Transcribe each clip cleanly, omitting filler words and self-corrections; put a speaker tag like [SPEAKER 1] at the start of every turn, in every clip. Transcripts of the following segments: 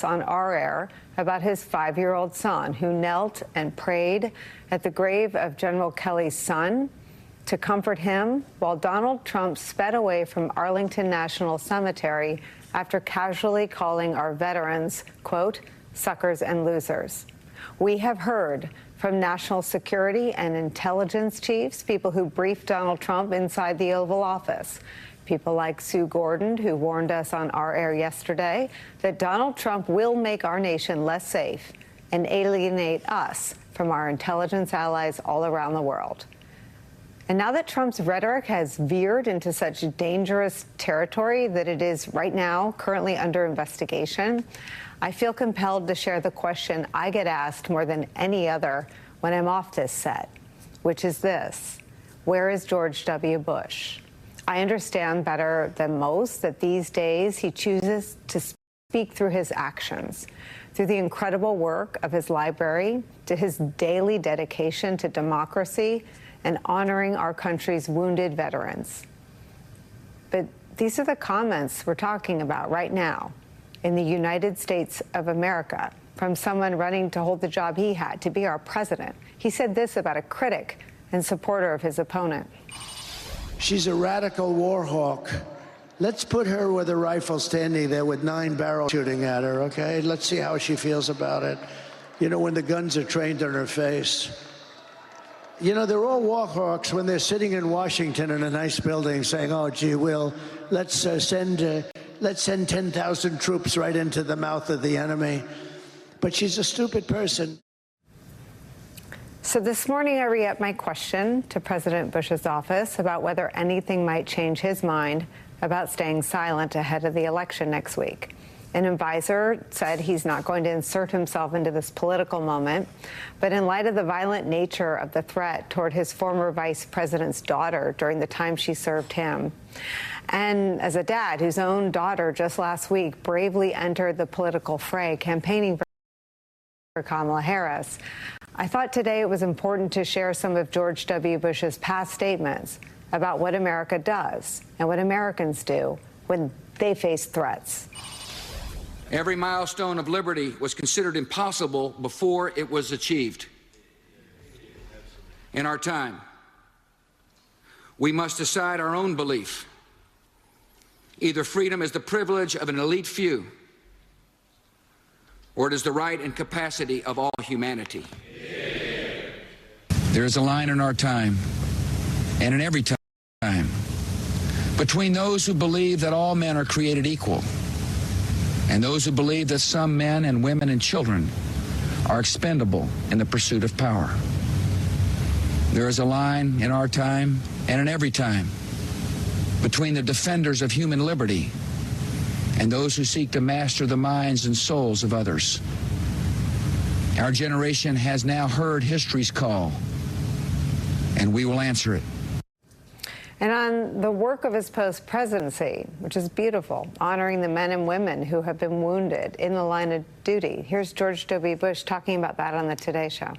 [SPEAKER 1] on our air about his 5-year-old son who knelt and prayed at the grave of General Kelly's son to comfort him while Donald Trump sped away from Arlington National Cemetery after casually calling our veterans, quote, suckers and losers. We have heard from national security and intelligence chiefs, people who briefed Donald Trump inside the Oval Office. People like Sue Gordon, who warned us on our air yesterday that Donald Trump will make our nation less safe and alienate us from our intelligence allies all around the world. And now that Trump's rhetoric has veered into such dangerous territory that it is right now currently under investigation, I feel compelled to share the question I get asked more than any other when I'm off this set, which is this: where is George W. Bush? I understand better than most that these days he chooses to speak through his actions, through the incredible work of his library, to his daily dedication to democracy and honoring our country's wounded veterans. But these are the comments we're talking about right now in the United States of America from someone running to hold the job he had, to be our president. He said this about a critic and supporter of his opponent.
[SPEAKER 2] She's a radical war hawk. Let's put her with a rifle standing there with 9 barrels shooting at her, okay? Let's see how she feels about it. You know, when the guns are trained on her face. You know, they're all war hawks when they're sitting in Washington in a nice building saying, oh, gee, let's send 10,000 troops right into the mouth of the enemy. But she's a stupid person.
[SPEAKER 1] So this morning, I re-upped my question to President Bush's office about whether anything might change his mind about staying silent ahead of the election next week. An advisor said he's not going to insert himself into this political moment, but in light of the violent nature of the threat toward his former vice president's daughter during the time she served him, and as a dad whose own daughter just last week bravely entered the political fray campaigning for Kamala Harris, I thought today it was important to share some of George W. Bush's past statements about what America does and what Americans do when they face threats.
[SPEAKER 3] Every milestone of liberty was considered impossible before it was achieved. In our time, we must decide our own belief. Either freedom is the privilege of an elite few, or it is the right and capacity of all humanity. There is a line in our time, and in every time, between those who believe that all men are created equal and those who believe that some men and women and children are expendable in the pursuit of power. There is a line in our time, and in every time, between the defenders of human liberty and those who seek to master the minds and souls of others. Our generation has now heard history's call, and we will answer it.
[SPEAKER 1] And on the work of his post-presidency, which is beautiful, honoring the men and women who have been wounded in the line of duty. Here's George W. Bush talking about that on the Today Show.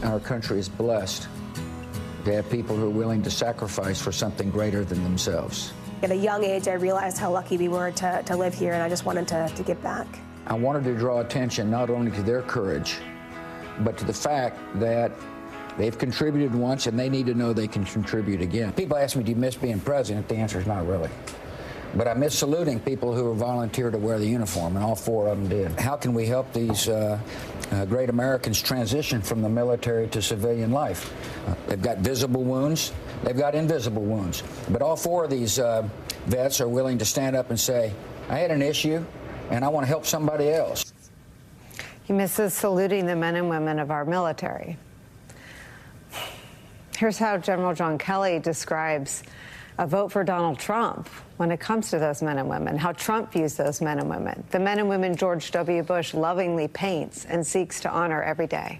[SPEAKER 4] Our country is blessed to have people who are willing to sacrifice for something greater than themselves.
[SPEAKER 5] At a young age, I realized how lucky we were to live here, and I just wanted to give back.
[SPEAKER 4] I wanted to draw attention not only to their courage, but to the fact that they've contributed once and they need to know they can contribute again. People ask me, do you miss being president? The answer is not really. But I miss saluting people who volunteered to wear the uniform, and all 4 of them did. How can we help these great Americans transition from the military to civilian life? They've got visible wounds, they've got invisible wounds. But all 4 of these vets are willing to stand up and say, I had an issue, and I want to help somebody else.
[SPEAKER 1] He misses saluting the men and women of our military. Here's how General John Kelly describes a vote for Donald Trump when it comes to those men and women, how Trump views those men and women, the men and women George W. Bush lovingly paints and seeks to honor every day.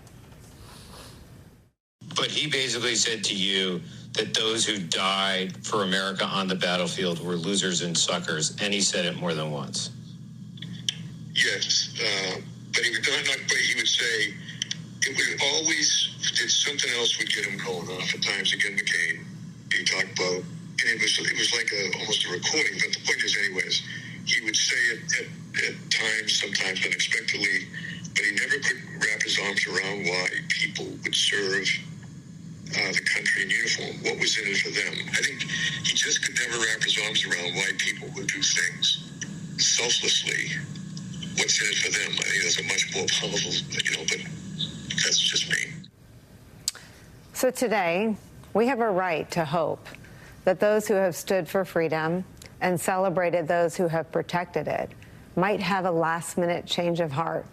[SPEAKER 6] But he basically said to you that those who died for America on the battlefield were losers and suckers, and he said it more than once.
[SPEAKER 7] Yes, but he would say it would always, something else would get him going. Oftentimes, again, McCain, he talked about, and it was like almost a recording. But the point is, anyways, he would say it at times, sometimes unexpectedly, but he never could wrap his arms around why people would serve the country in uniform. What was in it for them? I think he just could never wrap his arms around why people would do things selflessly. What's in it for them? I think that's a much more powerful, but that's just me.
[SPEAKER 1] So today, we have a right to hope that those who have stood for freedom and celebrated those who have protected it might have a last-minute change of heart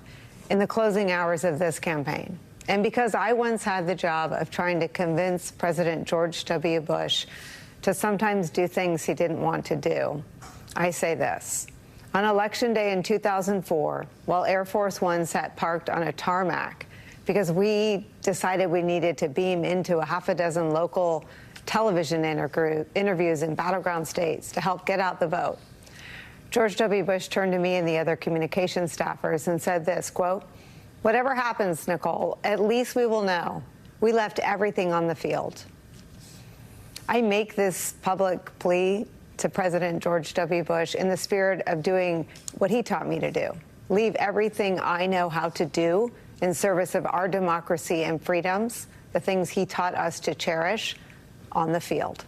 [SPEAKER 1] in the closing hours of this campaign. And because I once had the job of trying to convince President George W. Bush to sometimes do things he didn't want to do, I say this. On Election Day in 2004, while Air Force One sat parked on a tarmac because we decided we needed to beam into a half a dozen local television interviews in battleground states to help get out the vote, George W. Bush turned to me and the other communications staffers and said this, quote, "Whatever happens, Nicolle, at least we will know we left everything on the field." I make this public plea to President George W. Bush in the spirit of doing what he taught me to do, leave everything I know how to do in service of our democracy and freedoms, the things he taught us to cherish, on the field.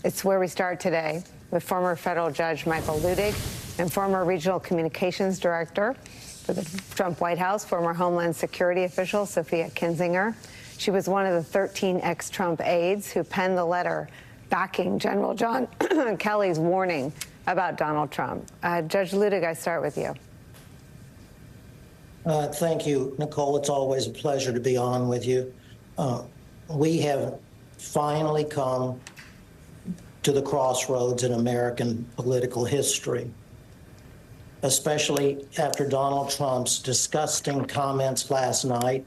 [SPEAKER 1] It's where we start today with former federal judge Michael Luttig and former regional communications director for the Trump White House, former Homeland Security official Sophia Kinzinger. She was one of the 13 ex-Trump aides who penned the letter backing General John Kelly's warning about Donald Trump. Judge Luttig, I start with you.
[SPEAKER 8] Thank you, Nicolle. It's always a pleasure to be on with you. We have finally come to the crossroads in American political history, especially after Donald Trump's disgusting comments last night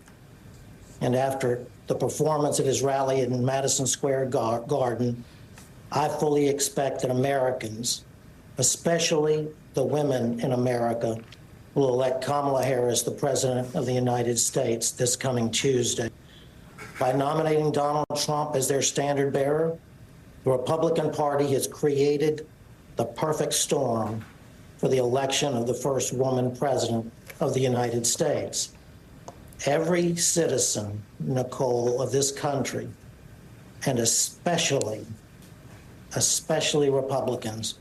[SPEAKER 8] and after the performance at his rally in Madison Square Garden. I fully expect that Americans, especially the women in America, will elect Kamala Harris the President of the United States this coming Tuesday. By nominating Donald Trump as their standard bearer, the Republican Party has created the perfect storm for the election of the first woman president of the United States. Every citizen, Nicolle, of this country, and especially Republicans,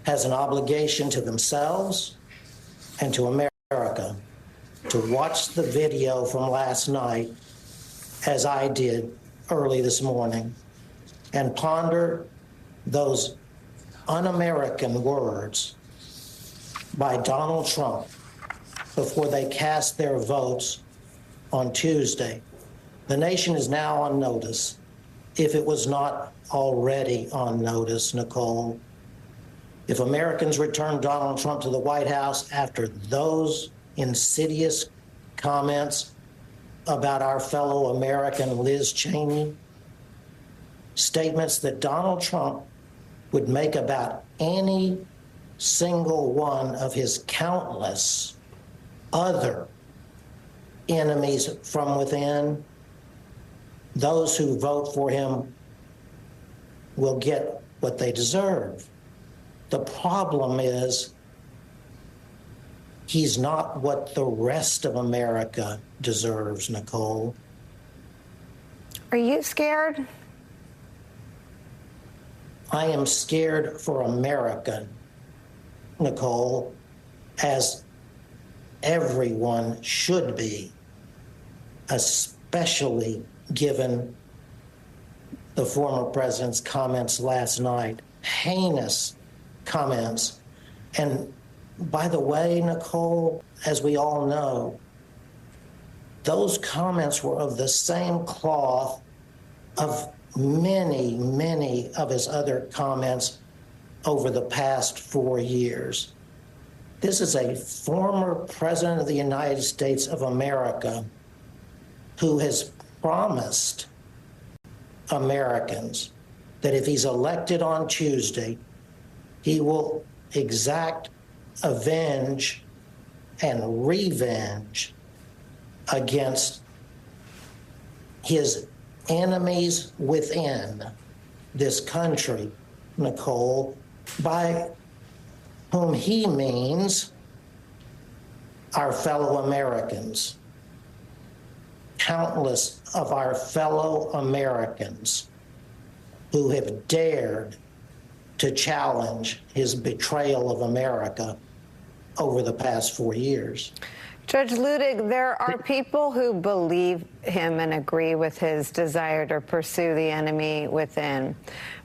[SPEAKER 8] has an obligation to themselves and to America to watch the video from last night, as I did early this morning, and ponder those un-American words by Donald Trump before they cast their votes on Tuesday. The nation is now on notice, if it was not already on notice, Nicolle. If Americans return Donald Trump to the White House after those insidious comments about our fellow American Liz Cheney, statements that Donald Trump would make about any single one of his countless other enemies from within, those who vote for him will get what they deserve. The problem is he's not what the rest of America deserves, Nicolle.
[SPEAKER 1] Are you scared?
[SPEAKER 8] I am scared for America, Nicolle, as everyone should be, especially given the former president's comments last night, heinous comments. And by the way, Nicolle, as we all know, those comments were of the same cloth of many, many of his other comments over the past 4 years. This is a former president of the United States of America who has promised Americans that if he's elected on Tuesday, he will exact avenge and revenge against his enemies within this country, Nicolle, by whom he means our fellow Americans, countless of our fellow Americans who have dared to challenge his betrayal of America over the past 4 years.
[SPEAKER 1] Judge Ludig, there are people who believe him and agree with his desire to pursue the enemy within.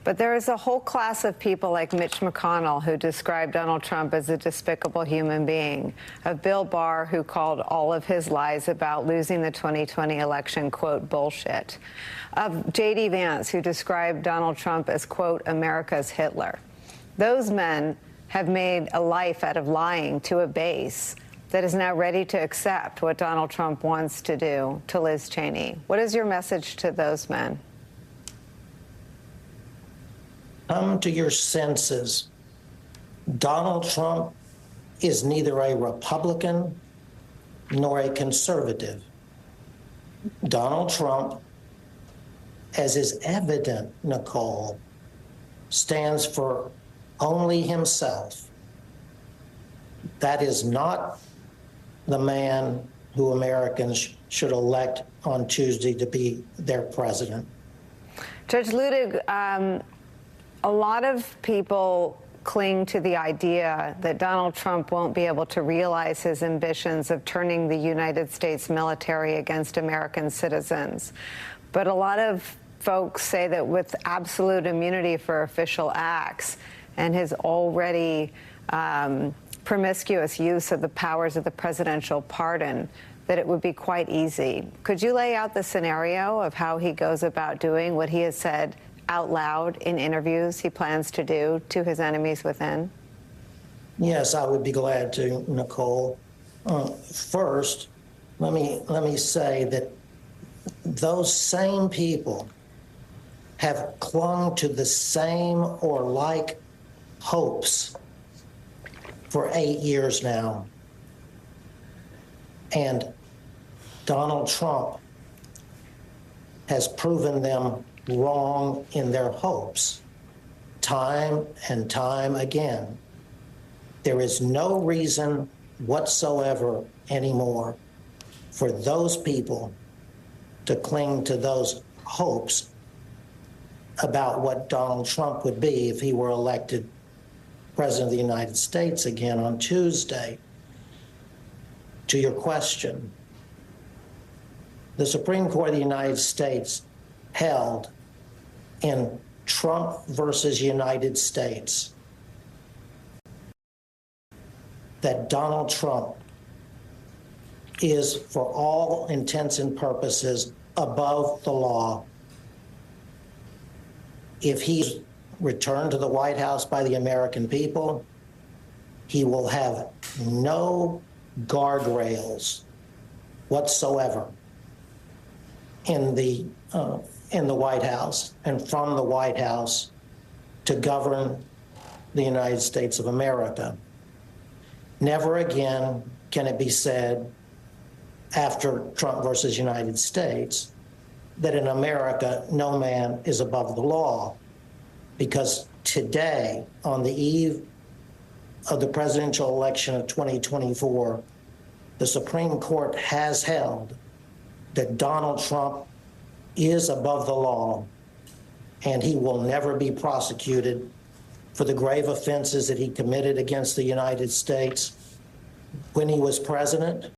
[SPEAKER 1] But there is a whole class of people like Mitch McConnell who described Donald Trump as a despicable human being, of Bill Barr who called all of his lies about losing the 2020 election, quote, bullshit, of J.D. Vance who described Donald Trump as, quote, America's Hitler. Those men have made a life out of lying to a base that is now ready to accept what Donald Trump wants to do to Liz Cheney. What is your message to those men?
[SPEAKER 8] Come to your senses. Donald Trump is neither a Republican nor a conservative. Donald Trump, as is evident, Nicolle, stands for only himself. That is not the man who Americans should elect on Tuesday to be their president.
[SPEAKER 1] Judge Ludig, a lot of people cling to the idea that Donald Trump won't be able to realize his ambitions of turning the United States military against American citizens. But a lot of folks say that with absolute immunity for official acts and his already promiscuous use of the powers of the presidential pardon, that it would be quite easy. Could you lay out the scenario of how he goes about doing what he has said out loud in interviews he plans to do to his enemies within?
[SPEAKER 8] Yes, I would be glad to, Nicolle. First, let me say that those same people have clung to the same or like hopes for 8 years now. And Donald Trump has proven them wrong in their hopes time and time again. There is no reason whatsoever anymore for those people to cling to those hopes about what Donald Trump would be if he were elected President of the United States again on Tuesday. To your question, the Supreme Court of the United States held in Trump versus United States that Donald Trump is, for all intents and purposes, above the law. If he's returned to the White House by the American people, he will have no guardrails whatsoever in the White House and from the White House to govern the United States of America. Never again can it be said after Trump versus United States that in America no man is above the law, because today, on the eve of the presidential election of 2024, the Supreme Court has held that Donald Trump is above the law, and he will never be prosecuted for the grave offenses that he committed against the United States when he was president